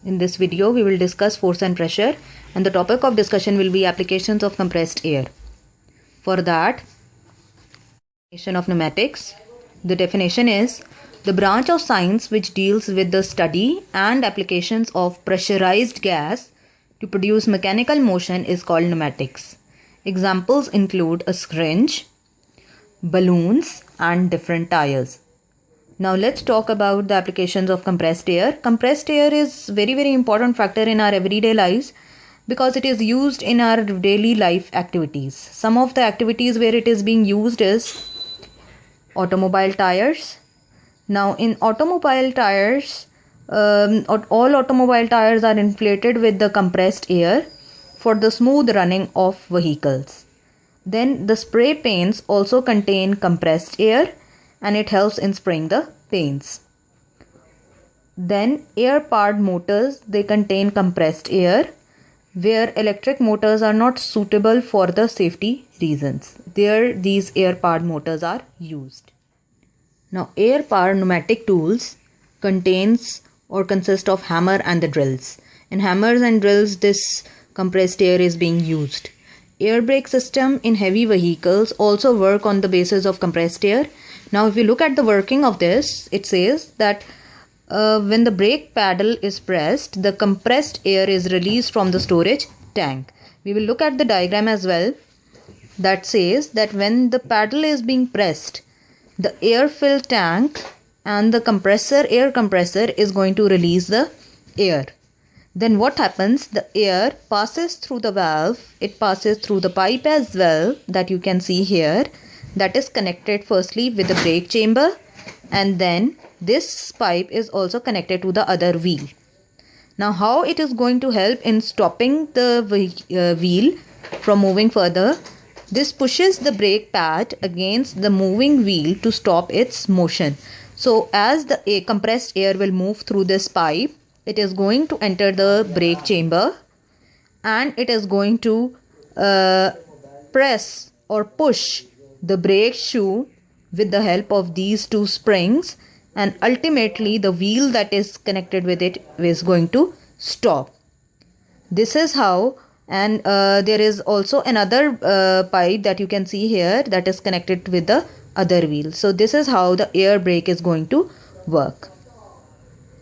In this video, we will discuss force and pressure, and the topic of discussion will be applications of compressed air. For that, definition of pneumatics. The definition is the branch of science which deals with the study and applications of pressurized gas to produce mechanical motion is called pneumatics. Examples include a syringe, balloons, and different tires. Now let's talk about the applications of compressed air. Compressed air is very important factor in our everyday lives because it is used in our daily life activities. Some of the activities where it is being used is automobile tires. Now in automobile tires, all automobile tires are inflated with the compressed air for the smooth running of vehicles. Then the spray paints also contain compressed air and it helps in spraying the paints. Then air-powered motors, they contain compressed air where electric motors are not suitable for the safety reasons. There these air-powered motors are used. Now air-powered pneumatic tools contains or consist of hammer and the drills. In hammers and drills this compressed air is being used. Air brake system in heavy vehicles also work on the basis of compressed air. Now if you look at the working of this, it says that when the brake paddle is pressed, the compressed air is released from the storage tank. We will look at the diagram as well that says that when the paddle is being pressed, the air-filled tank and the air compressor is going to release the air. Then what happens? The air passes through the valve, it passes through the pipe as well that you can see here, that is connected firstly with the brake chamber, and then this pipe is also connected to the other wheel. Now how it is going to help in stopping the wheel from moving further? This pushes the brake pad against the moving wheel to stop its motion. So as the compressed air will move through this pipe, it is going to enter the brake chamber and it is going to press or push the brake shoe with the help of these two springs, and ultimately the wheel that is connected with it is going to stop. This is how, and there is also another pipe that you can see here that is connected with the other wheel. So this is how the air brake is going to work.